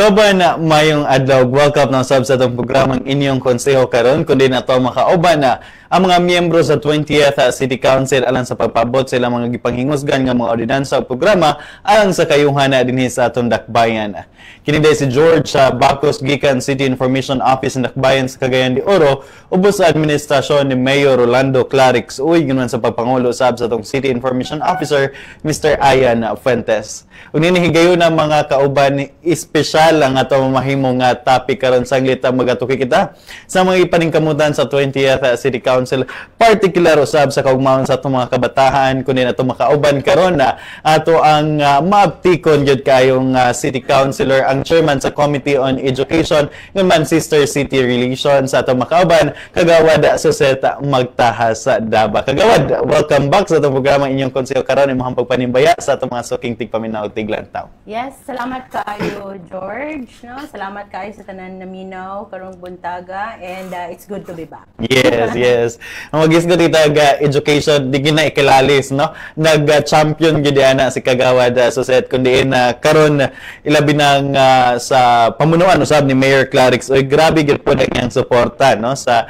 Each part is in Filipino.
Kauban na mayong adlaw, welcome ng sab sa itong programang inyong konseho karon kundi na ito makauban na ang mga miyembro sa 20th City Council alang sa pagpabot sa ilang mga gipanghingusgan nga mga ordinansa o programa alang sa kayuhan na dinhi sa atong dakbayan. Kini si George Bacos gikan City Information Office ng Dakbayan sa Cagayan de Oro ubos sa administrasyon ni Mayor Rolando Clarix uy ginuman sa pagpangulo sab sa atong City Information Officer Mr. Ayan Fuentes. Unini higayon na mga kauban espesyal ang ato mahimong topic karon sanglit magatuki kita sa mga ipaningkamutan sa 20th City Council, particular usab sa kaugmaon sa atong mga kabataan kunin ato makauban karon na ato ang maaptikon gyud kayong City Councilor ang chairman sa Committee on Education ng Manchester City Relations sa ato makauban kagawad Suseta Magtahas sa Daba. Kagawad, welcome back sa atong programa inyong konseho karon imong pagpanimbaya sa atong mga suking tigpaminaw tiglantaw. Yes, salamat kayo George, no? Salamat kayo sa tanan naminaw karong buntaga and it's good to be back. Yes, yes. Ang magisgo titaga education di gina ikalalis, no? Nag-champion gyud ana si kagawad Suset kundi karon ilabi nang sa pamunuan usab ni Mayor Clarix. Oy grabe gyud po ang suporta, no, sa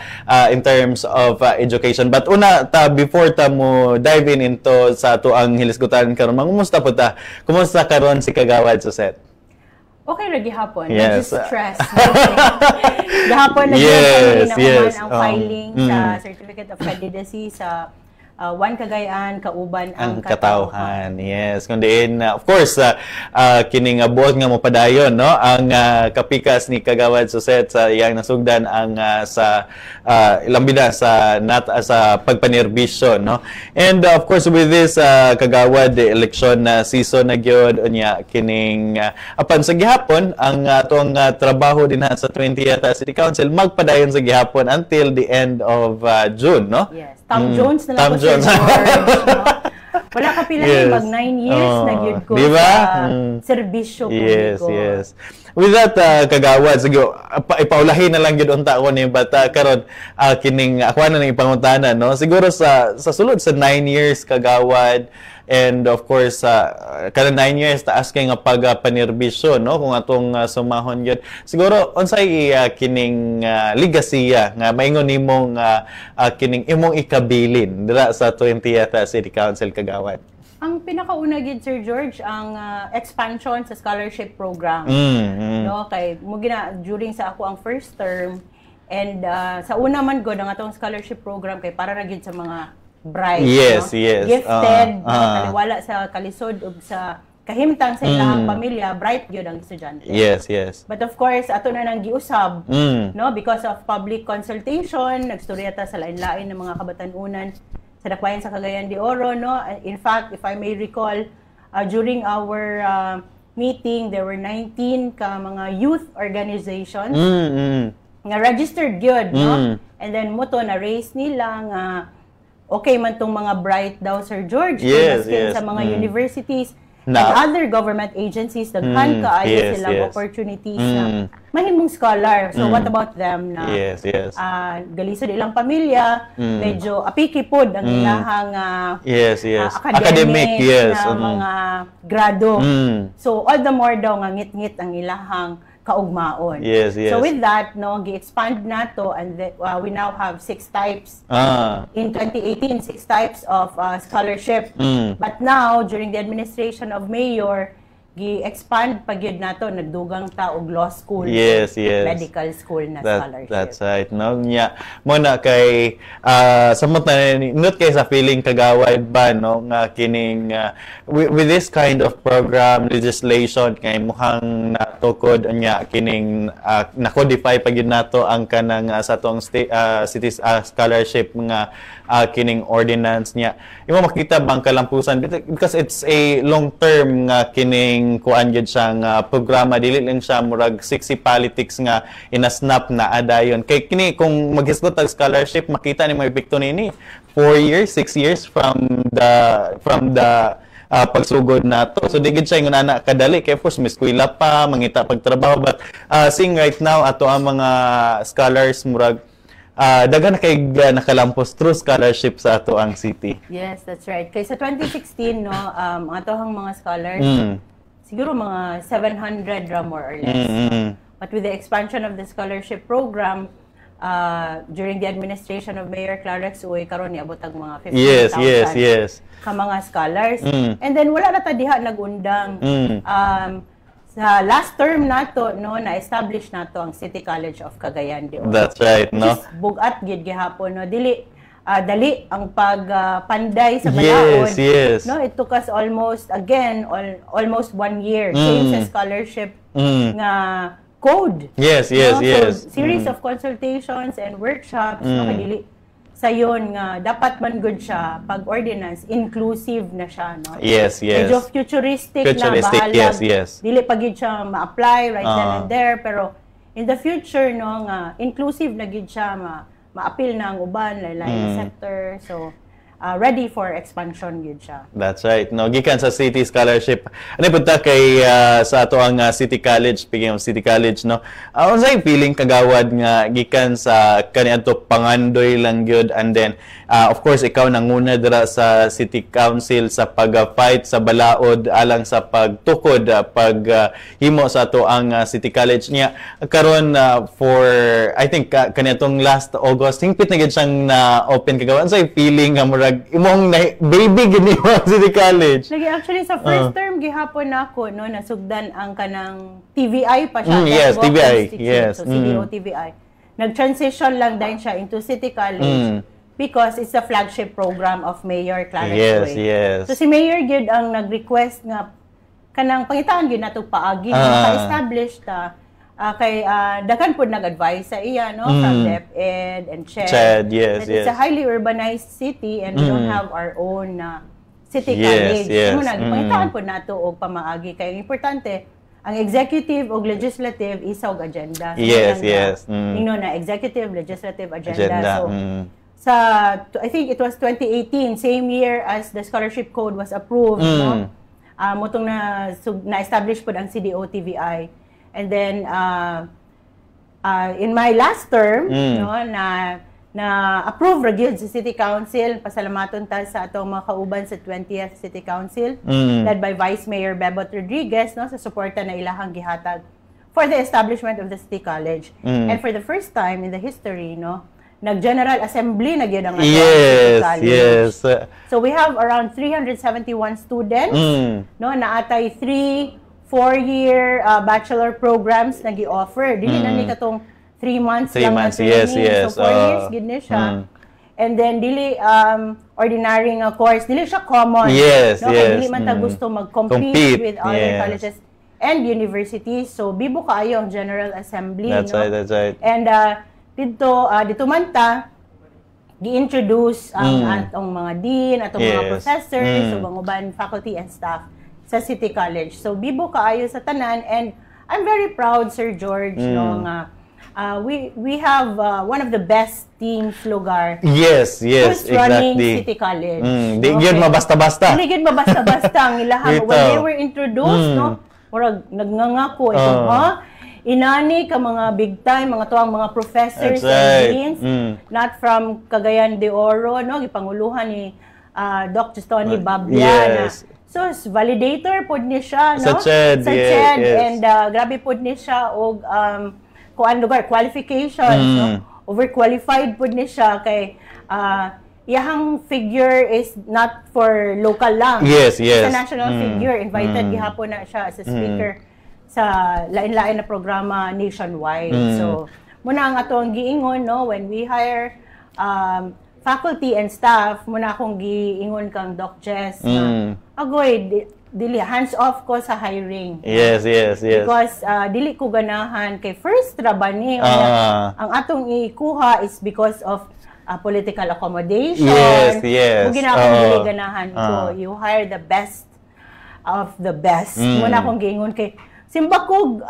in terms of education. But una before mo dive into sa ato ang hilisgutan karon, mangumusta po ta? Kumusta karon si kagawad Suset? Okay ra gihapon. Yes. Stress. Gihapon na yes. ang filing sa Certificate of Candidacy sa One Cagayan kauban ang katawhan. Yes, kundiin of course kining buot nga mo padayon, no, ang kapikas ni kagawad Suset sa iyang nasugdan ang sa ilang bida sa sa pagpanerbisyo, no. And of course with this kagawad election season na gyud unya kining apan sa gihapon ang atong trabaho din sa 20th City Council magpadayon sa gihapon until the end of June, no. Yes. Tom Jones na lang po George, no? Wala ka pila mag 9 years na gyud ko diba? sa serbisyo publiko. Yes. With that kagawad sige ipaulahin na lang gyud unta ko ni bata karon kining ako na nang ipangutana, no. Siguro sa sulod sa 9 years kagawad and of course kada 9 years taas kay nga pagpanerbisyo, no, kung atong sumahon gyud siguro unsay kining legacy nga maingon nimong kining imong ikabilin dira sa 20th City Council kagawad? Ang pinakauna gid Sir George ang expansion sa scholarship program. No, kay mo gina during sa ako ang first term and sa una man gud ang atong scholarship program kay para ra gid sa mga bright, yes, no? yes. Gifted, taliwala sa kalisod ug sa kahimtang sa ilang pamilya, bright gyud ang estudyante. Yes, yes. But of course, ato na nang giusab, no, because of public consultation, nagstorya ta sa lain-lain ng mga kabatanunan sa dakbayan sa Cagayan de Oro, no. In fact, if I may recall, during our meeting, there were 19 ka mga youth organizations nga registered gyud, no. And then muto na raise nila nga okay man tong mga bright daw Sir George, yes. sa mga universities and other government agencies daghan kaayo silang opportunities na mahimong scholar. So what about them na galisod ilang pamilya, medyo apiki-pod ang ilahang academic na mga grado. So all the more daw nga ngit-ngit ang ilahang kaugmaon. Yes. So with that, no, gi-expand nato and we now have 6 types. In 2018, 6 types of scholarship. But now, during the administration of Mayor, gi-expand pagyud nato nagdugang ta og law school, medical school na scholarship. That's right. No, nya mo na kay samot na not kay sa feeling kagawad ba, no, nga kining with this kind of program legislation kay muhang natukod nya kining na-codify pagyud nato ang kanang sa tong city scholarship nga kining ordinance niya. Imo makita bang kalampusan because it's a long term nga kining kuan gyud siyang programa, dili lang siya murag 60 politics nga inasnap na adayon kay kini kung maghisgot og scholarship makita ni mo epekto nini 4 years 6 years from the pagsugod nato. So di gid siya ingon ana kadali kay first may eskwela pa mangita pagtrabaho but seeing right now ato ang mga scholars murag daghan na kay nakalampos through scholarship sa ato ang city. Yes, that's right. Kay sa 2016 no, ang atohang mga scholars siguro mga 700 ra more or less. But with the expansion of the scholarship program, during the administration of Mayor Clarence Uy, karon niabot ang mga 15,000 ka mga scholars. And then wala na ta diha nagundang. Sa last term nato no na-establish nato ang City College of Cagayan de Oro. That's right, no? Bugat gid gihapon no dili dali ang pagpanday sa balaod. Yes. No, it took us almost 1 year change sa scholarship nga code. Yes. So, series of consultations and workshops no kadili sayon nga dapat man good siya pag ordinance inclusive na siya no. Yes. Medyo futuristic na bahala. Yes. Dili pa gid siya ma-apply right then and there pero in the future no nga inclusive na gid siya ma-appeal na ang uban lain sector so ready for expansion gid siya. That's right. No, gikan sa City Scholarship. Ano punta kay sa ato ang City College, speaking of City College, no. Unsay feeling kagawad nga gikan sa kaniadto pangandoy lang gyud and then of course ikaw nanguna dira sa City Council sa pag-fight sa balaod alang sa pagtukod paghimo sa ato ang City College niya karon for I think kaniadtong last August hingpit na gid siyang na open kagawad. Unsay feeling nga imong baby gini mo City College. Lagi actually sa first term gihapon nako no nasugdan ang kanang TVI pa siya. Yes, TVI. Yes. So CDO TVI. Nag-transition lang din siya into City College because it's a flagship program of Mayor Clarence Uy. Yes. So si Mayor gyud ang nag-request nga kanang pangitaan gyud nato paagi ma-establish ta kay daghan po nag-advise sa iya no from DepEd and CHED. Yes. It's a highly urbanized city and we don't have our own city college. So nagipangitaan po nato og pamaagi kay importante ang executive o legislative isa og agenda. So, yes. Na executive legislative agenda. So sa I think it was 2018 same year as the scholarship code was approved no. Motong na-establish po ang CDO TVI. And then in my last term no na approve ra gyud sa City Council pasalamaton ta sa atong mga kauban sa 20th City Council led by Vice Mayor Bebot Rodriguez no sa suporta na ilahang gihatag for the establishment of the City College. And for the first time in the history no nag-General Assembly na gyud ang City College. So we have around 371 students no naatay 4-year bachelor programs na gi-offer. Dili na ni katong 3 months lang na training. So 4 years gid ni siya. And then dili ordinary nga course, dili siya common. Dili man ta gusto mag-compete with other colleges and universities. So bibo kaayo ang General Assembly. That's right. And dito man ta gi-introduce ang atong mga dean, atong mga professors, ug ang uban faculty and staff sa City College. So bibo kaayo sa tanan and I'm very proud Sir George no nga we have one of the best teams lugar. Yes, running exactly. City College. Di gyud mabasta-basta. Dili gyud mabasta-basta ang ilahang when they were introduced no. Murag nagngangako inani ka mga big time mga tuwang mga professors and deans not from Cagayan de Oro no gipanguluhan ni Dr. Tony Babia so validator pod ni siya no sa CHED, and grabe pod ni siya og kuan lugar qualifications no overqualified pod ni siya kay iyahang figure is not for local lang. Yes. It's a national figure. Invited gihapon na siya as a speaker sa lain-lain na programa nationwide. So muna ang atong giingon no when we hire faculty and staff muna akong giingon kang Doc Jess na agoy dili hands off ko sa hiring. Yes. Because dili ko ganahan kay first ra ba ni ang atong ikuha is because of political accommodation. Yes. Kung dili ganahan ko you hire the best of the best. Muna akong giingon kay simbakog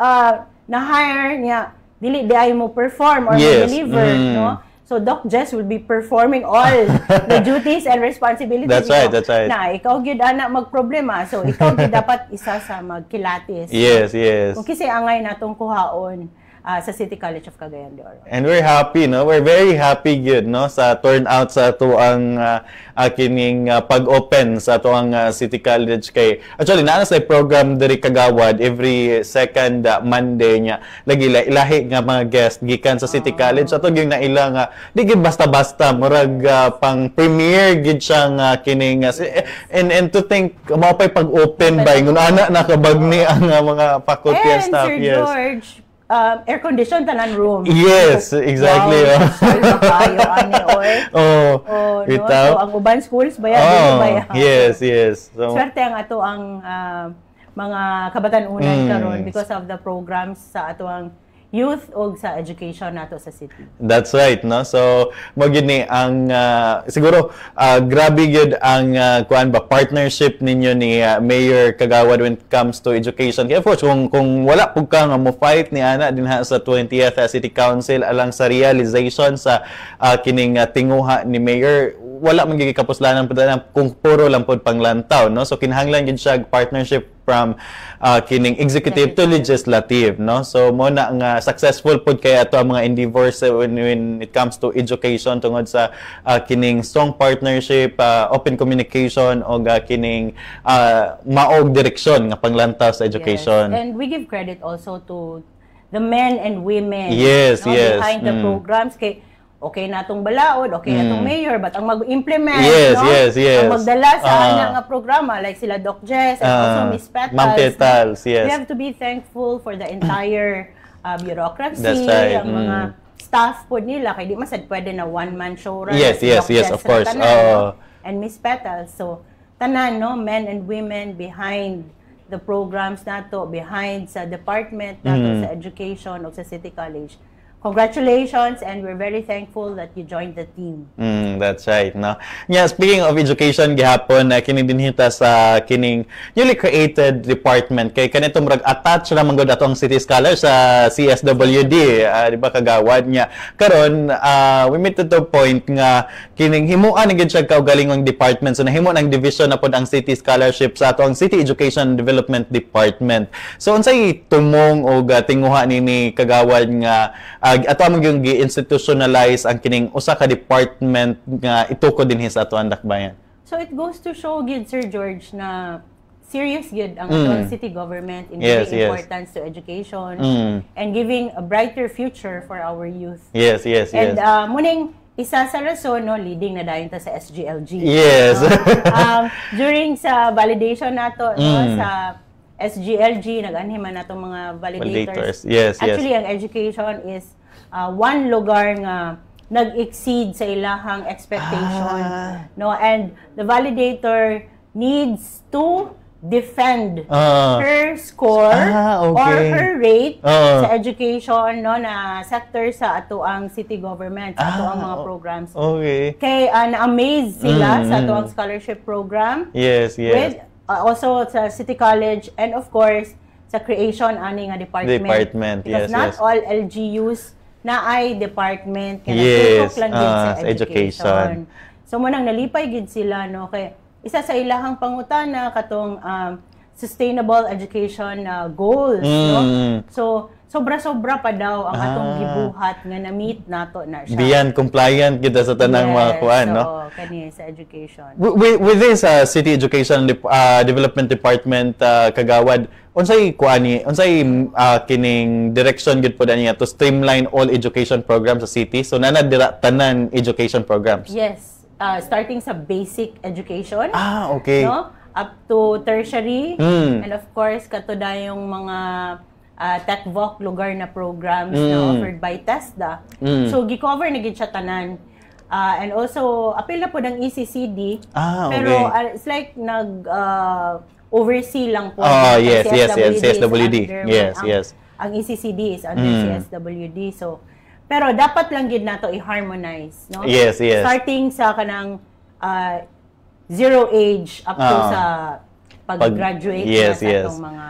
na hire niya dili di ay mo perform or deliver no. So Doc Jess will be performing all the duties and responsibilities. That's right. Na ikaw gyud ana magproblema. So ikaw gyud dapat isa sa magkilatis. Yes. Kung kisay angay natong kuhaon sa City College of Cagayan de Oro. And we're happy, no? We're very happy good, no? Sa turnout sa tuang kining pag-open sa tuang City College kay actually naa sa program diri Kagawad every second Monday nya. Lagi ilahi nga mga guest gikan sa City College ato gyud na ila nga di gid basta-basta murag pang premiere gid siya nga kining and to think mao pay pag-open ba ngun ana nakabagni ang mga faculty and staff. Sir George, air-conditioned tanan room. Yes, exactly. Wow, without... So, ang uban schools, bayan. Yes. So, swerte ang ato ang mga kabatan-unan karon because of the programs sa ato ang youth o sa education nato sa city. That's right, no? So, mo gyud ni ang siguro grabe gyud ang kuan ba partnership ninyo ni Mayor Kagawad when it comes to education. Kaya of course kung wala pug ka nga mo fight ni ana dinha sa 20th City Council alang sa realization sa kining tinguha ni Mayor, wala man gyud kapuslanan pud kung puro lang pud panglantaw, no? So kinahanglan gyud siya partnership from kining executive to legislative, no? So mo na nga successful pud kay ato ang mga endeavors when it comes to education tungod sa kining strong partnership, open communication o kining maog direksyon nga panglantaw sa education. Yes. And we give credit also to the men and women behind the programs kay okay na itong balaod, okay na itong mayor, but ang mag-implement, ang magdala sa nga programa, like sila Doc Jess and also Miss Petals. Ma'am Petals, yes. We have to be thankful for the entire bureaucracy, that's right. ang mga staff po nila, kaya di masad pwede na one-man show run. Yes, of course. And Miss Petals. So, tanan, no, men and women behind the programs nato, behind sa department nato sa education o sa City College. Congratulations, and we're very thankful that you joined the team. That's right, no? Yeah, speaking of education, gihapon, kini dinhita sa kining newly created department. Kay kanito murag attach ra man gud atong City Scholar sa CSWD, di ba Kagawad niya. Karon, we made to the point nga kining himuan gid siya kaugalingong department. So nahimo ng division na pod ang City Scholarship sa atong City Education Development Department. So unsay tumong o tinguha ni Kagawad nga ato among yung gi-institutionalize ang kining usa ka department nga itukod dinhi sa ato ang dakbayan. So it goes to show gid Sir George na serious gid ang atong city government in giving importance to education and giving a brighter future for our youth. Yes. And muning isa sa rason, no, leading na dayon ta sa SGLG. Yes. During sa validation nato no, sa SGLG, nag-anhiman na itong mga validators. Actually, ang education is one lugar nga nag-exceed sa ilahang expectation. No? And the validator needs to defend her score or her rate sa education no na sector sa ato ang city government, sa ato ang mga programs. Kay na-amaze sila sa ato ang scholarship program. With also sa City College and of course sa creation ani nga department. Because not all LGUs na ay department kaya tutok lang gid sa education. So mo nang nalipay gid sila no kay isa sa ilahang pangutana katong sustainable education goals no. So sobra-sobra pa daw ang atong gibuhat nga na-meet nato na siya. Beyond compliant gid sa tanang mga kuan, no? Kani sa education. With this City Education Development Department Kagawad, unsay kuani, unsay kining direction gid po niya to streamline all education programs sa city? So nana dira tanan education programs. Yes. Starting sa basic education. Okay. No? Up to tertiary and of course kato dayong mga TechVoc lugar na programs na offered by TESDA. So, gi-cover na gid siya tanan. And also, apil na po ng ECCD. Pero it's like oversee lang po. CSWD. Yes. Ang ECCD is under CSWD. So, pero dapat lang gid nato i-harmonize. No? Yes. Starting sa kanang zero age up to sa pag-graduate sa atong mga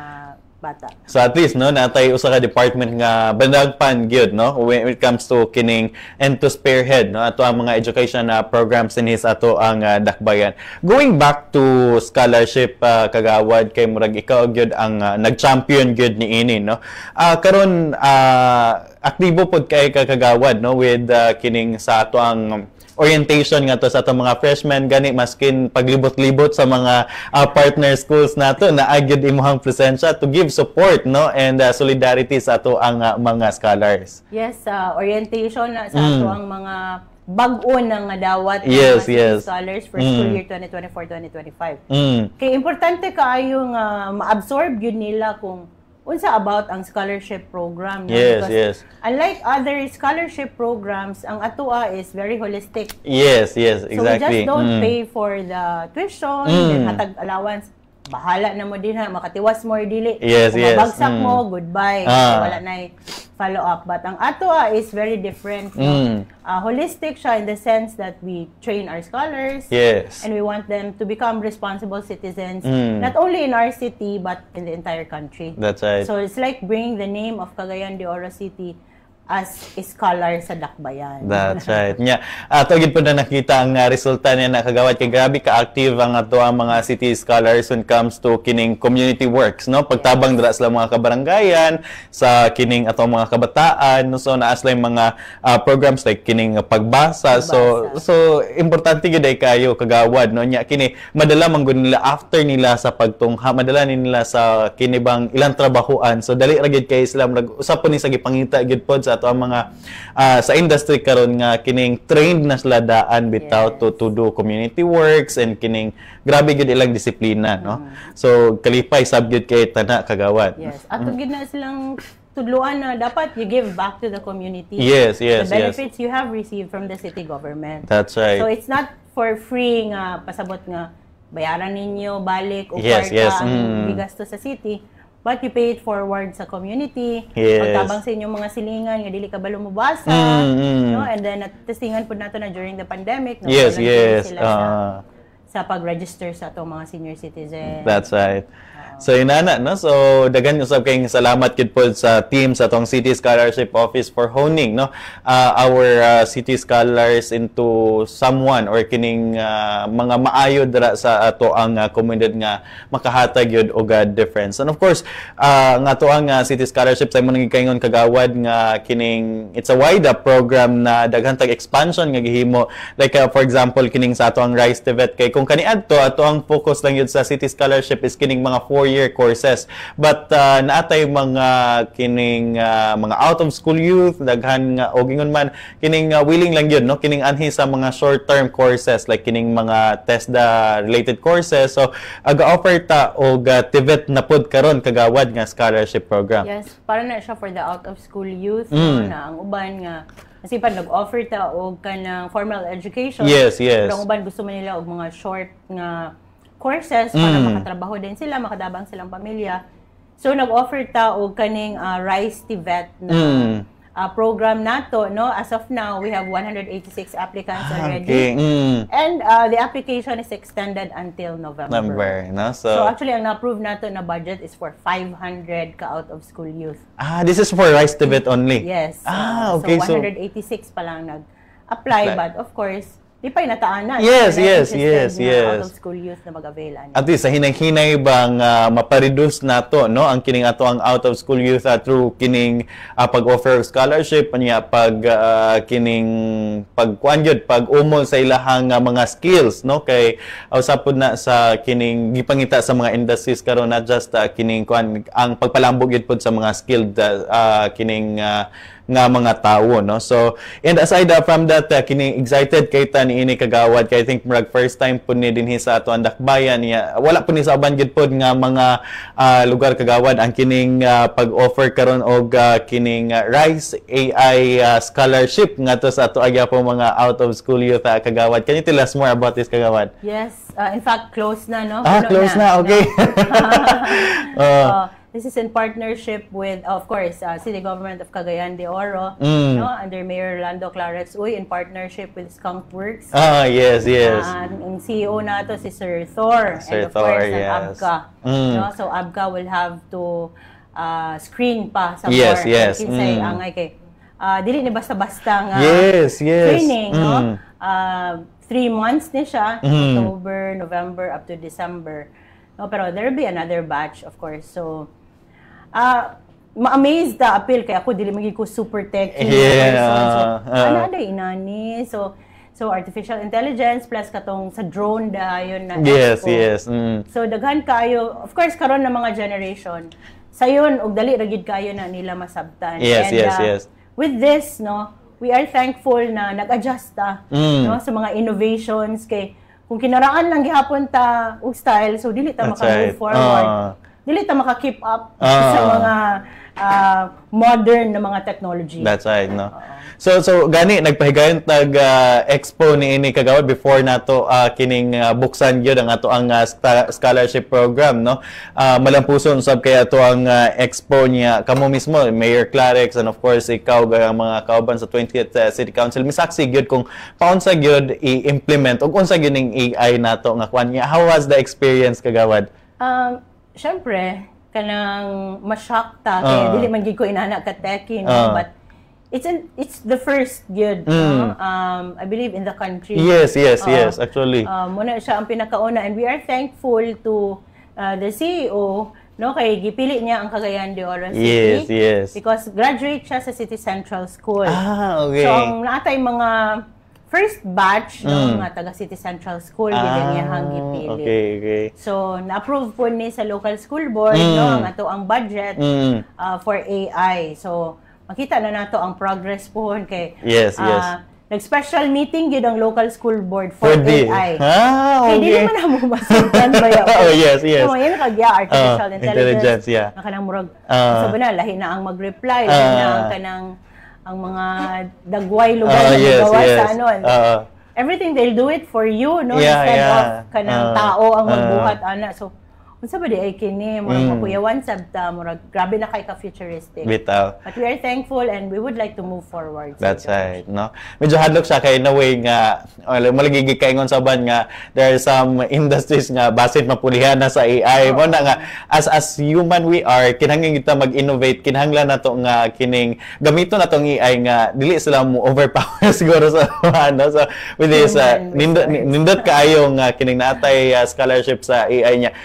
bata. So at least no natay usa ka department nga bandagpan gyud no when it comes to kining and to spearhead no ato ang mga education programs dinhi sa ato ang dakbayan. Going back to scholarship kagawad kay murag ikaw gyud ang nag-champion gyud ni ini no. Karon aktibo pod kay kagawad no with kining sa ato ang orientation nga to sa atong mga freshmen gani maskin paglibot-libot sa mga partner schools nato na agyud imuhang presensya to give support no and solidarity sa ato ang mga scholars. Yes, orientation na sa ato ang mga bag-o ng dawat yes, mga scholars for school year 2024-2025. Kay importante kaayo nga ma-absorb yun nila kung unsa about ang scholarship program. No? Yes, because yes. unlike other scholarship programs, ang atua is very holistic. Yes, yes, exactly. So we just don't pay for the tuition, then hatag allowance. Bahala na mo din ha, makatiwas mo or dili. Yes, kung yes. mabagsak mo, goodbye. Wala na follow-up. But ang atua is very different. No? Holistic siya in the sense that we train our scholars. Yes. And we want them to become responsible citizens, not only in our city, but in the entire country. That's right. So it's like bringing the name of Cagayan de Oro City as scholar sa dakbayan. That's right. Nya, ato gid po na nakita ang resulta niya na kagawad kay grabe ka-active ang ato ang mga city scholars when comes to kining community works, no? Pagtabang dira sa mga kabaranggayan, sa kining ato mga kabataan, no? So naa sila mga programs like kining pagbasa. So importante gid ay kayo kagawad, no? Nya kini madala man gud nila after nila sa pagtungha, madala nila sa kinibang ilang trabahoan. So dali ra gid kay sila usap po ni sa gipangita gid pod sa ato ang mga sa industry karon nga kining trained na sila daan bitaw to do community works and kining grabe gid ilang disiplina no. So kalipay sab gid kay tana kagawad. Yes, ato gid na silang tudluan na dapat you give back to the community. Yes, yes, the benefits you have received from the city government. That's right. So it's not for free nga pasabot nga bayaran ninyo balik o yes, kwarta ang gigasto sa city. But you pay it forward sa community. Yes. Pagtabang sa inyong mga silingan, nga dili ka ba lumubasa. No? And then, testingan po nato na during the pandemic. No? Yes, yes. Sila sa pag-register sa itong mga senior citizens. That's right. So inana no, so daghan usab kay salamat gid pod sa team sa tong City Scholarship Office for honing no our city scholars into someone or kining mga maayo dira sa ato ang komunidad nga makahatag yun og difference. And of course nga ato ang City Scholarship sa imong nagikaingon kagawad nga kining it's a wide program na daghan tag expansion nga gihimo like for example kining sa ato ang Rise Tivet kay kung kaniadto ato ang focus lang yun sa City Scholarship is kining mga 4-year courses. But naatay mga kining mga out of school youth daghan nga og ingon man kining willing lang yun no kining anhi sa mga short term courses like kining mga TESDA related courses. So aga-offer ta og TVET na pod karon kagawad nga scholarship program. Yes, para na siya for the out of school youth no, na ang uban nga kasi pa nag-offer ta og kanang formal education. Yes, yes. Pero ang uban gusto man nila og mga short nga courses para makatrabaho din sila, makadabang silang pamilya. So nag-offer ta og kaning Rise TVET na program nato no. As of now, we have 186 applicants already. Okay. And the application is extended until November. No? So actually ang na-approve nato na budget is for 500 ka out of school youth. This is for Rise TVET only. Yes. Okay. So 186 pa lang nag-apply but of course di pa inataanan. Yes. Out of school youth na mag-avail. At least, hinay-hinay bang mapareduce na to, no? Ang kining ato ang out of school youth through kining pag-offer of scholarship, niya kining pag-kuan yun, pag-umol sa ilahang mga skills, no? Kay usapod na sa kining gipangita sa mga industries karon not just kining kuan ang pagpalambog yun pod sa mga skilled kining nga mga tawo no. So and aside from that kining excited kay ta ni ini kagawad kay I think murag first time pud ni dinhi sa ato ang dakbayan niya wala pud ni sa uban gid pod nga mga lugar kagawad ang kining pag-offer karon og kining Rise AI scholarship ngadto sa ato agya po mga out of school youth kagawad. Can you tell us more about this kagawad? Yes, in fact close na no. Close na. Okay. This is in partnership with, of course, City Government of Cagayan de Oro, no, under Mayor Orlando Clarex Uy, in partnership with Skunk Works. Yes. Ang CEO nato si Sir Thor, Sir and of Thor, course, yes. ang ABCA. No? So ABCA will have to screen pa sa Yes, board. yes. Kinsay angay kay dili ni basta-basta nga Yes. training, no? 3 months ni siya, October, November up to December. No, pero there will be another batch, of course. So ma-amazed ta appeal kay ako dili magig ko super techy person. So ana inani. So artificial intelligence plus katong sa drone dayon na Yes, expo. yes. So daghan kayo, of course karon na mga generation. Sayon og dali ra gid kayo na nila masabtan. Yes, And, yes. With this, no, we are thankful na nag-adjust ta no sa mga innovations kay kung kinaraan lang gihapon ta og style, so dili ta maka-move forward. Dili ta maka-keep up sa mga modern na mga technology. That's right, no. So gani nagpahigayon tag expo ni ini kagawad before nato kining buksan gyud ang ato ang scholarship program, no. Malampuson sab kay ato ang expo niya kamo mismo, Mayor Clarex, and of course ikaw ang mga kauban sa 20th City Council misaksi gyud kung paunsa gyud i-implement ug unsa gyud ning AI nato nga kwan niya. How was the experience kagawad? Syempre kanang ma-shock ta kay dili man gid ko inana ka techie, no, but it's the first good, no? I believe in the country. Yes, actually. Muna siya ang pinakauna, and we are thankful to the CEO, no, kay gipili niya ang Cagayan de Oro City. Yes. Because graduate siya sa City Central School. Okay. So ang natay mga first batch no nga taga City Central School gid niya hang gipili. Okay. So na-approve po ni sa local school board no ang ato ang budget for AI. So makita na nato ang progress po kay yes. Nag-special meeting gid ang local school board for AI. Okay. Kay dili man na mo masugdan ba ya. Yes. So yan kagya artificial intelligence. Yeah. Kanang murag sabi na lahi na ang mag-reply, lahi na ang kanang ang mga dagway lugar na magawa sa ano. Everything they'll do it for you, no, instead of kanang tao ang magbuhat ana. So unsa ba di ay kini murag makuyawan sabta murag grabe na kay ka futuristic. Bitaw. But we are thankful and we would like to move forward. That's right, no. Medyo hadlok siya kay na way nga maligig kaingon sa ban nga there are some industries nga basit mapulihan na sa AI mo na nga as human we are kinahanglan kita mag-innovate, kinahanglan nato nga kining gamito natong AI nga dili sila mo overpower siguro sa ano. So with this nindot kaayo nga kining natay scholarship sa AI niya.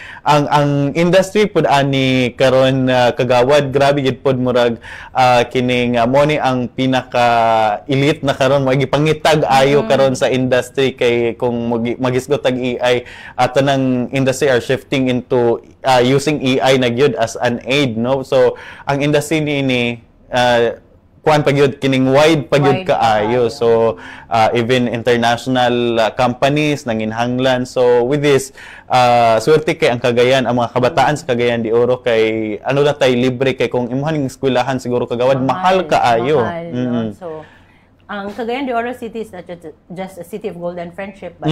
Ang industry pud ani karon kagawad grabe gid pud murag kining mo ni ang pinaka elite na karon mo gipangitag ayo karon sa industry kay kung magisgot tag AI tanang industry are shifting into using AI na gyud as an aid, no. So ang industry ni kuan pagyud kining wide pagyud kaayo. So even international companies nanginhanglan. So with this swerte kay ang Cagayan, ang mga kabataan sa Cagayan de Oro kay ano na tay libre kay kung imuhan ning eskwelahan siguro kagawad mahal kaayo. No? So ang Cagayan de Oro City is not just a city of golden friendship but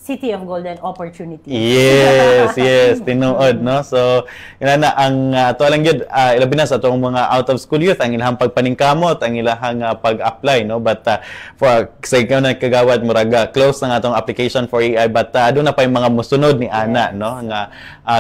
city of golden opportunity. Yes, tinuod, no. So ina na ang to lang gyud ilabi na sa atong mga out of school youth ang ilahang pagpaningkamot, ang ilahang pag-apply, no. But for sa ikaw na kagawad murag close na atong application for AI but aduna pa yung mga musunod ni ana, no, nga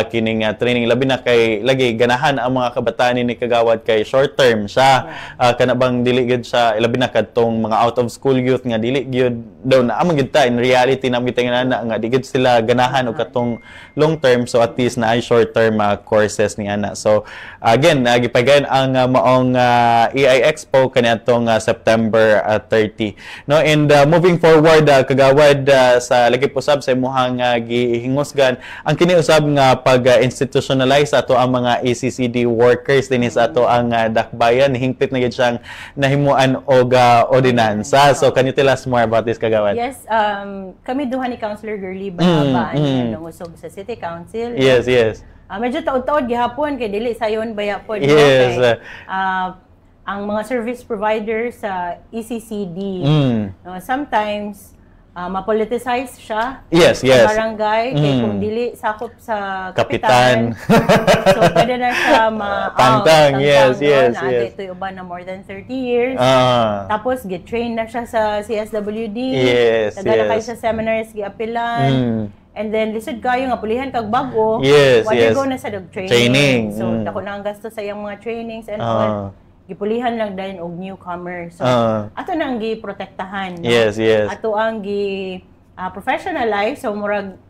kining training labi na kay lagi ganahan ang mga kabataan ni kagawad kay short term siya kana bang dili gyud siya ilabi na kadtong mga out of school youth nga dili gyud daw na among gyud ta in reality na mitingan nga di gyud sila ganahan og katong long term, so at least na ay short term courses ni ana. So again gipagayon ang maong AI Expo kaniadtong September 30, no. And moving forward kagawad sa lagi usab sa imong gihingusgan ang kini usab nga pag-institutionalize ato ang mga ACCD workers dinhi sa ato ang dakbayan, hingpit na gyud siyang nahimuan og ordinansa. So can you tell us more about this kagawad? Yes, kami duha ni Councilor Girly Banabaan nangusog sa City Council. Yes. Medyo taod-taod gihapon kay dili sayon bayapon. Yes. Okay. Ang mga service providers sa ECCD, sometimes ma-politicize siya. Yes. Sa barangay kay kung dili sakop sa kapitan. So pwede na siya tangtang. Yes. Ito uban na more than 30 years. Tapos get train na siya sa CSWD. Yes. Nagala kayo sa seminars giapilan. And then lisod kayo nga pulihan kag bag-o. Yes, What yes. you go na sa training. Training. So dako na ang gasto sa iyang mga trainings and all. Gipulihan lang dahil og newcomer. So ato nang giprotektahan, no? Yes, yes. Ato ang professional life, so murag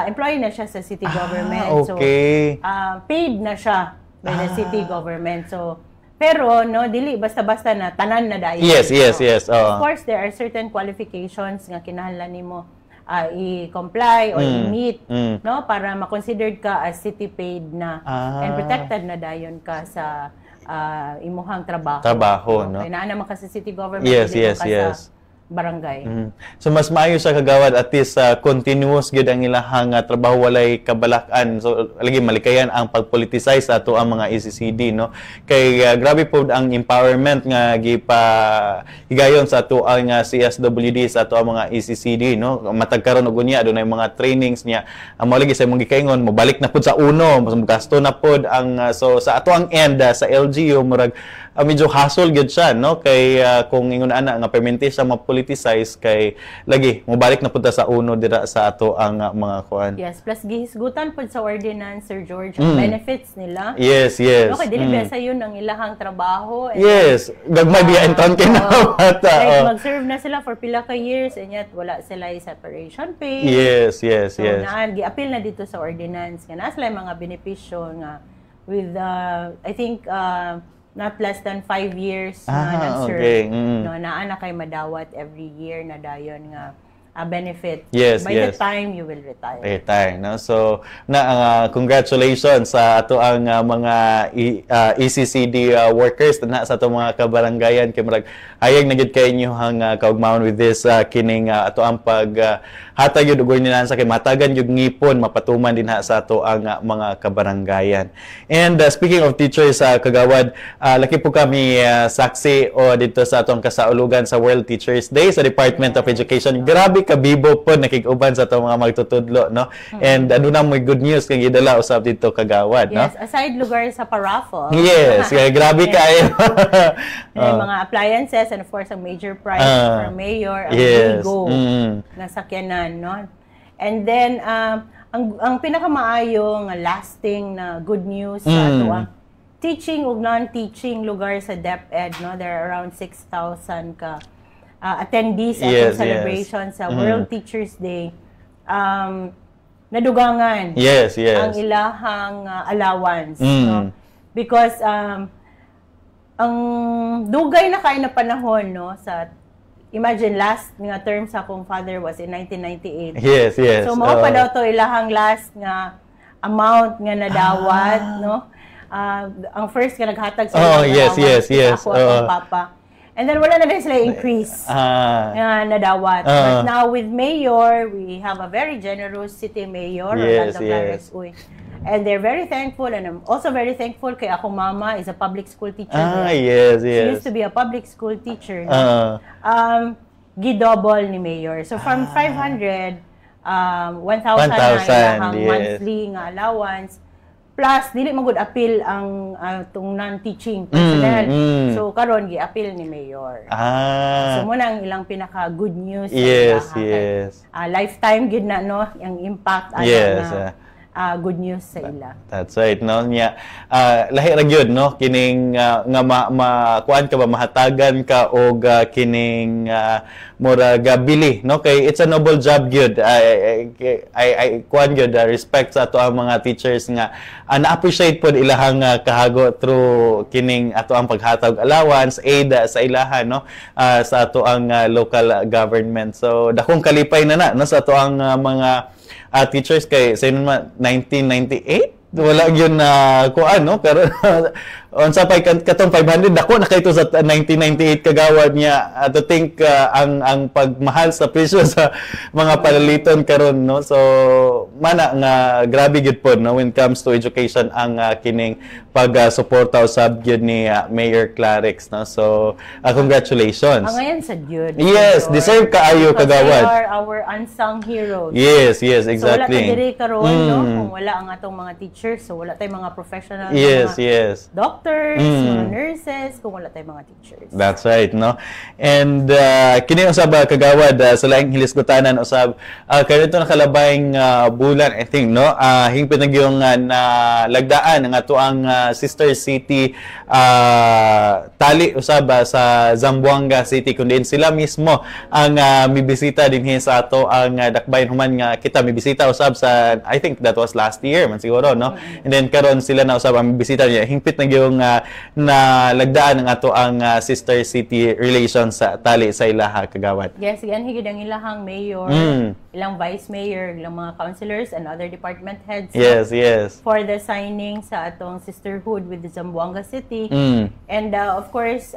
employee na siya sa city government. Okay. So paid na siya by the city government. So pero no dili basta-basta na tanan na dayon. Yes, yes, yes. Of course there are certain qualifications nga kinahanglan nimo i-comply or i-meet, no, para ma-considered ka as city paid na and protected na dayon ka sa imuhang trabaho. No? Kaya naa naman ka sa city government, yes, dili yes, ka yes. sa barangay. So mas maayo sa kagawad at least continuous gyud ang ilahang trabaho, walay kabalakan. So lagi malikayan ang pagpoliticize sa ato ang mga ECCD, no. Kay grabe po ang empowerment nga higayon sa ato ang CSWD sa ato ang mga ECCD, no. Matag karon og unya adunay mga trainings niya. Mao lagi sa imong gikaingon mobalik na pud sa uno, mas gasto na pud ang so sa ato ang end sa LGU murag medyo hassle gyud siya, no, kay kung ingon ana nga permente siya ma-politicize kay lagi mobalik na punta sa uno dira sa ato ang mga kuan. Yes, plus gihisgutan pud sa ordinance, Sir George, ang benefits nila. Yes, yes. Okay, dili ba sa yun ang ilahang trabaho? And yes, gagmay biya entran kay na bata. Like mag-serve na sila for pila ka years and yet wala sila separation pay. Yes, yes, so, yes. Gi-appeal na dito sa ordinance nga na sila mga benepisyo nga with I think not less than 5 years na nag-serve. Okay. No, naana kay madawat every year na dayon nga benefit. Yes, By the time you will retire. Retire, no? So, congratulations sa ato ang mga ECCD workers na sa ato mga kabarangayan kay murag hayag na gyud kay inyo hang kaugmaon with this kining ato ang hatag gyud og ordinansa kay matagan gyud ngipon mapatuman din sa ato ang mga kabarangayan. And speaking of teachers kagawad, laki po kami saksi dito sa atong kasaulugan sa World Teachers Day sa Department of Education. Grabe kabibo po nakig-uban sa atong mga magtutudlo, no? And ano na may good news kay gidala usab dito kagawad, no? Yes, aside lugar sa paraffle. Yes, kay grabe kayo. Mga appliances and of course ang major prize for mayor ang Bigo na sakyanan, no? And then ang pinakamaayong lasting na good news sa ato ang teaching ug non-teaching lugar sa DepEd, no? There are around 6,000 ka attendees at celebration sa World Teachers Day. Nadugangan ang ilahang allowance, no? Because ang dugay na kay na panahon, no, sa imagine last nga term sa akong father was in 1998. Yes, yes. So mao pa daw to ilahang last nga amount nga nadawat, no? Ang first nga naghatag sa ako ang papa. And then wala na din sila increase nga nadawat. But now with mayor, we have a very generous city mayor, Rolando Clares Uy. And they're very thankful, and I'm also very thankful kay akong mama is a public school teacher. Yes, yes. She used to be a public school teacher. Gidouble ni mayor. So from 500, 1,000 na ilahang monthly nga allowance. Plus, dili magud appeal ang tung non-teaching personnel. So, karon gi-appeal ni mayor. So, muna ang ilang pinaka-good news. Yes, yes. Lifetime gid na, no? Ang impact good news sa ila. That's right, no? Lahi ra gyud, no? Kining nga kuan ka ba mahatagan ka og kining murag bili, no? Kay it's a noble job gyud. I kuan gyud respect sa ato ang mga teachers nga na-appreciate pod ilahang kahago through kining ato ang paghatag allowance, aid sa ilahan, no? Sa ato ang local government. So dakong kalipay na no sa ato ang mga teachers kay sa 1998 wala gyud na kuan, no, pero unsa pay katong 500 dako na kay to sa 1998 kagawad niya to think ang pagmahal sa presyo sa mga palaliton karon, no. So mana nga grabe gyud pod, no, when it comes to education ang kining pag-suporta usab gyud ni Mayor Clarix, no. So congratulations. Ngayon sa gyud. Yes, deserve kaayo kagawad. They are our unsung heroes. Yes, yes, exactly. So wala ta diri karon, no, kung wala ang atong mga teachers, so wala tay mga professional, yes, mga doctors, mga nurses, practices kung wala tayong mga teachers. That's right, no? And kini usab kagawad sa laing hilisgutanan usab kanito nakalabayng bulan I think, no? Hingpit na gyung nalagdaan ang ato ang sister city tali usab sa Zamboanga City kundi sila mismo ang mibisita dinhi sa ato ang dakbayan human nga kita mibisita usab sa I think that was last year man siguro, no? And then karon sila na usab ang mibisita niya hingpit na gyung nalagdaan ang ato ang sister city relations sa tali sa ilaha kagawad. Yes, yan higid ang ilahang mayor, ilang vice mayor, ilang mga councilors and other department heads. Yes, yes. For the signing sa atong sisterhood with the Zamboanga City. And of course,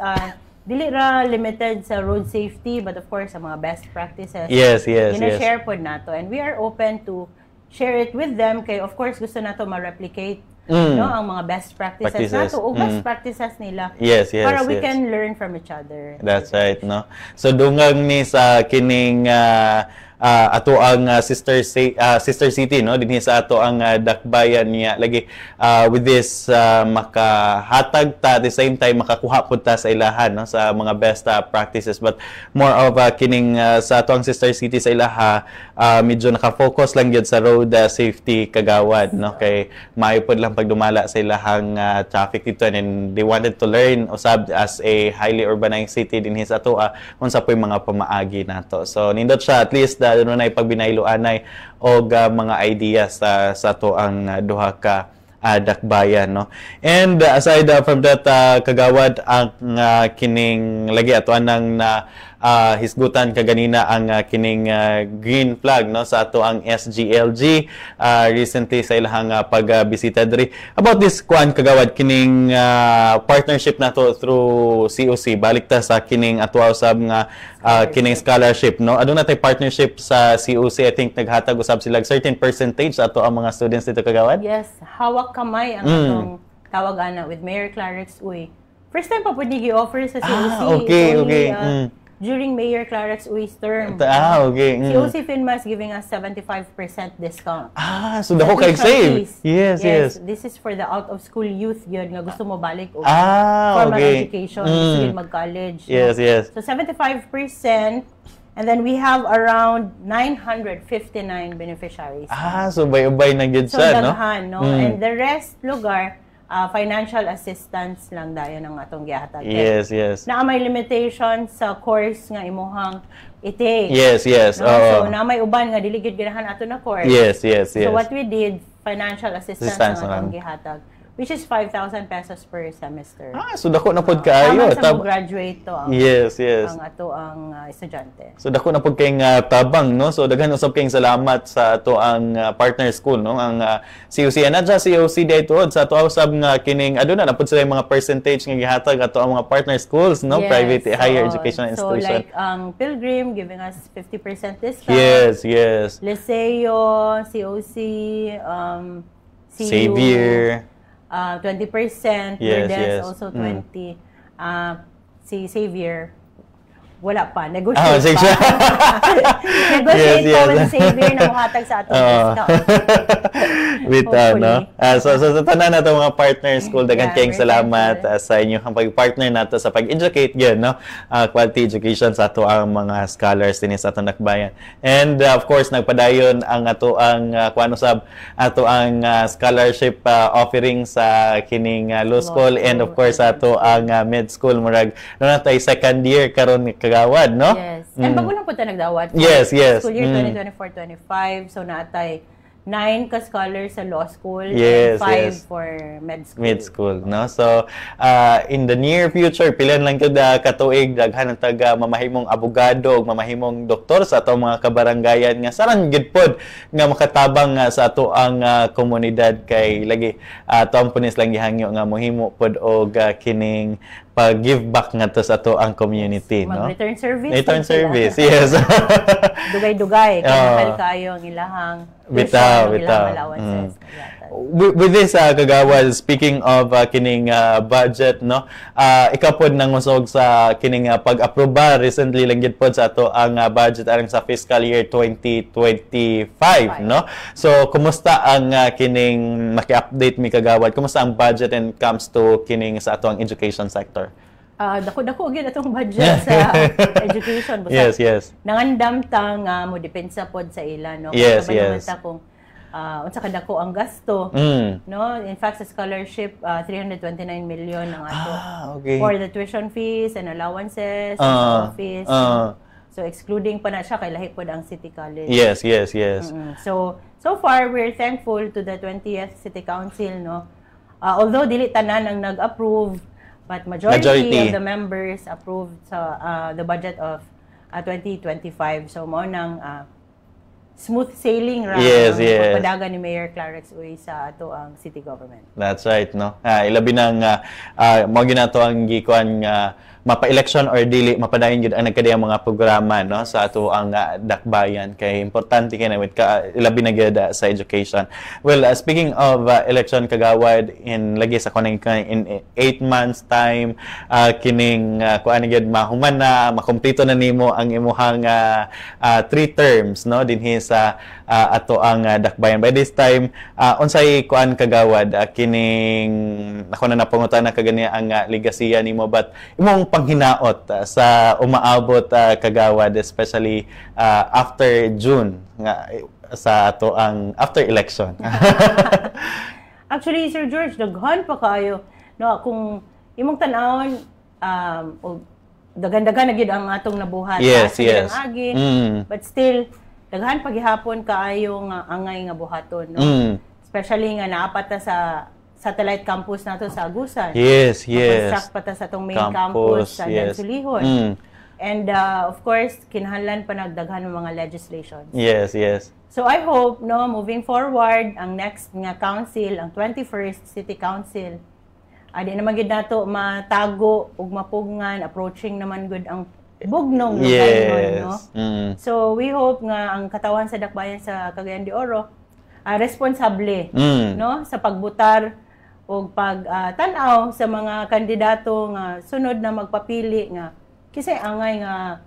dili ra limited sa road safety but of course sa mga best practices. Yes, yes, yes. Share pod nato and we are open to share it with them kay of course gusto nato ma-replicate no ang mga best practices nato o best practices nila. Yes, yes. Para we can learn from each other. That's right, no. So dungang ni sa kining ato ang sister city, no, dinhi sa ato ang dakbayan niya lagi with this makahatag ta at the same time makakuha pud ta sa ilahan, no, sa mga best practices but more of kining sa ato ang sister city sa ilaha medyo naka-focus lang gyud sa road safety kagawad, no, kay maayo pud lang pagdumala sa ilahang traffic dito and they wanted to learn usab as a highly urbanized city dinhi sa ato unsa po'y mga pamaagi nato. So nindot siya at least ano na pagbinayloanay og mga ideas sa to ang duha ka dakbayan, no. And aside from that kagawad ang kining lagi ato anang hisgutan kaganina ang kining green flag, no, sa ato ang SGLG recently sa ilahang pagbisita diri about this kuan kagawad kining partnership nato through COC balik ta sa kining ato usab nga kining scholarship, no. Aduna tay partnership sa COC. I think naghatag usab sila certain percentage sa ato ang mga students dito kagawad. Yes, hawak kamay ang atong tawag ana with Mayor Clarex Uy. First time pa pud gi-offer sa COC. Okay, okay. During Mayor Clarex Uy's term. Okay. COC Finma is giving us 75% discount. So dako kay save. Yes, yes. This is for the out-of-school youth yun nga gusto mo balik o okay. formal education, gusto yun mag-college. Yes, no? yes. So 75%, and then we have around 959 beneficiaries. So bay-ubay na gyud siya, no? Daghan, no? And the rest lugar, financial assistance lang dayon ang atong gihatag. Yes, yes. Na may limitation sa course nga imuhang i-take. Yes, yes. No? So na may uban nga dili gyud ganahan ato na course. Yes, yes, yes. So what we did, financial assistance ang atong gihatag, which is 5,000 pesos per semester. So dako na pod kaayo. Tama sa graduate to ang, yes, yes. ang ato ang estudyante. So dako na pod kay tabang, no. So daghan usab kayong salamat sa ato ang partner school, no, ang COC and not just COC dayto sa ato usab nga kining aduna na pod sila mga percentage nga gihatag ato ang mga partner schools, no, yes, private higher education institution. So like Pilgrim giving us 50% discount. Yes, yes. Liceo, COC, CU, Xavier, 20%, yes, Verdes yes. also 20. Si Xavier, wala pa. Negotiate Yes, Negotiate yes. pa with Xavier na muhatag sa atong discount. With no. So sa tanan nato mga partner school, daghan kayong salamat sa inyong pag-partner nato sa pag-educate gyud, no. Quality education sa ato ang mga scholars dinhi sa atong dakbayan. And of course nagpadayon ang ato ang kuan usab ato ang scholarship offering sa kining law school and of course ato ang med school murag natay second year karon kagawad, no. Yes. And bago lang po tayo nagdawat. Yes, yes. School year 2024-25. So natay 9 ka scholars sa law school yes, and 5 yes. for med school. Med school, no? So, in the near future, pilan lang yun katuig, daghan ang taga mamahimong abogado, mamahimong doktor sa ato mga kabarangayan nga sarang gid pod nga makatabang sa ato ang komunidad kay lagi ato punis lang gihangyo nga mohimo pod og kining pag-give back nga to sa ato ang community, no? Mag-return service. Return service, yes. Dugay-dugay. Kaya mahal kayo ang ilahang bitaw. With this, Kagawad, speaking of kining budget, no? Ikaw pod nangusog sa kining pag-aproba recently lang gid pod sa ato ang budget alang sa fiscal year 2025, no? So, kumusta ang kining maki-update mi Kagawad? Kumusta ang budget and comes to kining sa ato ang education sector? or Dako-dako gyud atong budget sa education. Yes, yes. Nangandam ta nga mo depensa pod sa ila, no? Yes, Kung yes. kung unsa kadako ang gasto, no? In fact, sa scholarship, 329 million ang ato Okay. for the tuition fees and allowances, and school fees. So excluding pa na siya kay lahi pod ang City College. Yes, yes, yes. So far we're thankful to the 20th City Council, no. Although dili tanan ang nag-approve, but majority of the members approved sa the budget of 2025. So mo nang smooth sailing ra Yes, ang yes. pagpadagan ni Mayor Clarex Uy sa ato ang city government. That's right, no? Ilabi nang mo ginato ang gikuan nga mapa-election or dili mapadayon gid ang nagkadiyang mga programa, no, sa ato ang dakbayan kay importante kay na with ilabi na gyud sa education. Well, speaking of election kagawad in lagi sa kanang in 8 months time kining kuan gyud mahuman na makumpleto na nimo ang imuhang 3 terms, no, dinhi sa ato ang dakbayan. By this time unsay kuan kagawad kining ako na napangutan na kagani ang legasiya nimo, but imong panghinaot sa umaabot kagawad, especially after June nga sa ato ang after election. Actually, Sir George, daghan pa kayo, no, kung imong tan-awon dagan-dagan na gyud ang atong nabuhat Yes, sa yes. agi, but still daghan paghihapon kaayo nga angay nga buhaton, no. Especially nga naapat ta sa satellite campus nato sa Agusan. Yes, yes. Construct pa ta sa tong main campus sa Dansulihon. And of course, kinahanglan pa nagdaghan ng mga legislations. Yes, yes. So I hope, no, moving forward, ang next nga council, ang 21st City Council, di naman gid nato matago ug mapugngan, approaching naman good ang bugnong Yes. no. So we hope nga ang katawan sa dakbayan sa Cagayan de Oro responsable, no, sa pagbutar o pag-tanaw sa mga kandidato nga sunod na magpapili nga kisay angay nga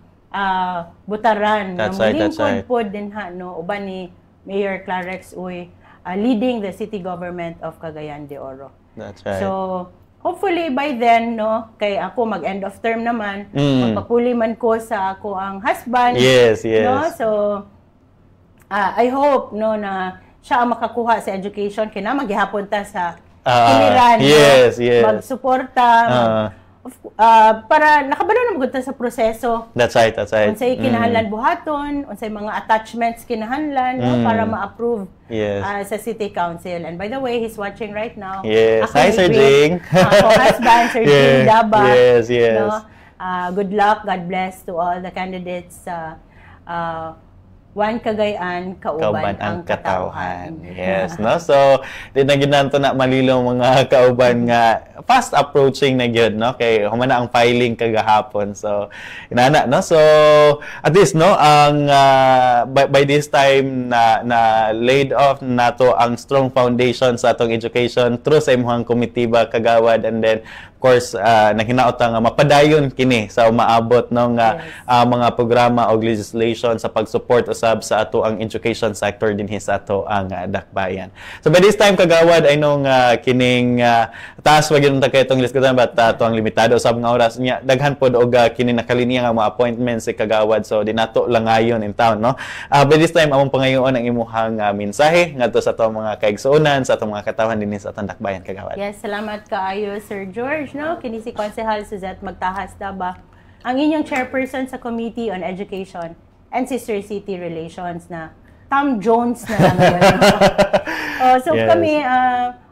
butaran That's nga right, that's right. pod din ha, no, uban ni Mayor Clarex Uy leading the city government of Cagayan de Oro. That's right. So hopefully by then, no, kay ako mag-end of term naman, magpapuli man ko sa ako ang husband. Yes, yes. No? So I hope, no, na siya ang makakuha sa education, kina maghihapon ta sa kiliran, yes, no? yes. Magsuporta, para nakabalo na magpunta sa proseso. That's right, that's right. Unsay kinahanglan buhaton, unsay mga attachments kinahanglan, no, para ma-approve Yes. sa City Council. And by the way, he's watching right now. Yes. Ako Hi, Sir Jing. Ako husband, Sir Jing Daba. Yes, yes. No? Good luck, God bless to all the candidates. One Cagayan, kauban ang katawhan. Yes, no? So, di na ginanto na malilong mga kauban nga fast approaching na gyud, no? Kay humana ang filing kagahapon. So, inana, no? So, at least, no, ang by this time na laid off nato ang strong foundation sa atong education through sa imong komitiba kagawad, and then of course naghinaot nga mapadayon kini sa umaabot ng mga programa o legislation sa pag-support usab sa ato ang education sector dinhi sa ato ang dakbayan. So by this time kagawad ay nung kining taas wa gyud ta kay itong lisgutan, but ato ang limitado usab nga oras nya daghan pod og kini nakalinya nga mga appointments si kagawad, so di nato langayon in town, no. By this time among pangayoon ang imuhang mensahe ngadto sa ato mga kaigsuonan, sa ato mga katawhan dinhi sa atong dakbayan kagawad. Yes, salamat kaayo Sir George, no. Kini si Konsehal Suzette Magtahas Daba, ang inyong chairperson sa Committee on Education and Sister City Relations, na Tom Jones na lang ngayon. So Yes. kami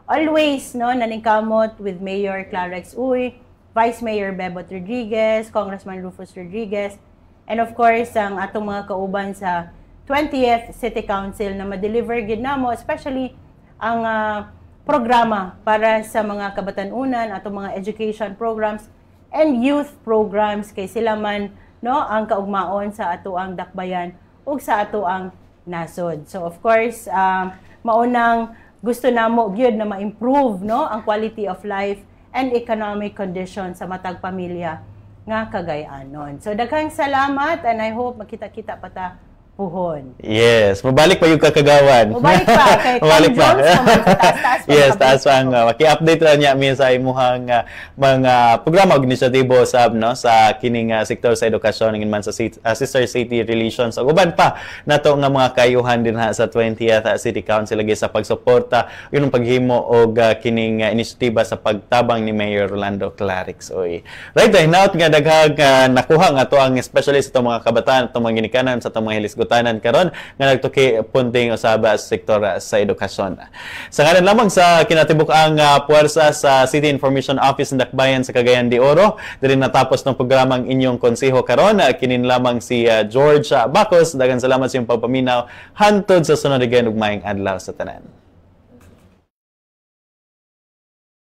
always, no, naningkamot with Mayor Clarex Uy, Vice Mayor Bebot Rodriguez, Congressman Rufus Rodriguez, and of course ang atong mga kauban sa 20th City Council na ma-deliver gid namo, especially ang programa para sa mga kabatanunan, atong mga education programs and youth programs, kay sila man, no, ang kaugmaon sa ato ang dakbayan ug sa ato ang nasod. So of course, maunang gusto namo gyud na ma-improve, no, ang quality of life and economic condition sa matag pamilya nga Cagayanon. So daghang salamat, and I hope makita-kita pa ta puhon. Yes, mabalik pa yung kakagawan. Mabalik pa kay Mabalik Tom Jones naman sa taas-taas pa. Yes, taas ang maki-update ra niya mi sa imuhang mga programa ug inisyatibo sab no sa kining sektor sa edukasyon ngin man sa Sister City Relations ug uban pa nato nga mga kayuhan din ha sa 20th City Council lagi sa pagsuporta yun ang paghimo og kining inisyatiba sa pagtabang ni Mayor Rolando Clarix. Oy. Right, hinaut nga daghang nakuha nga to ang especially sa itong mga kabataan, itong mga ginikanan sa itong mga hilisgutanan karon nga nagtuki punting usaba sa sektor sa edukasyon. Sa ngalan lamang sa kinatibuk-ang puwersa sa City Information Office ng Dakbayan sa Cagayan de Oro, dili natapos ng programang inyong konseho karon. Kinin lamang si George Bacos. Daghang salamat sa iyong pagpaminaw. Hantod sa sunod again ug maayong adlaw sa tanan.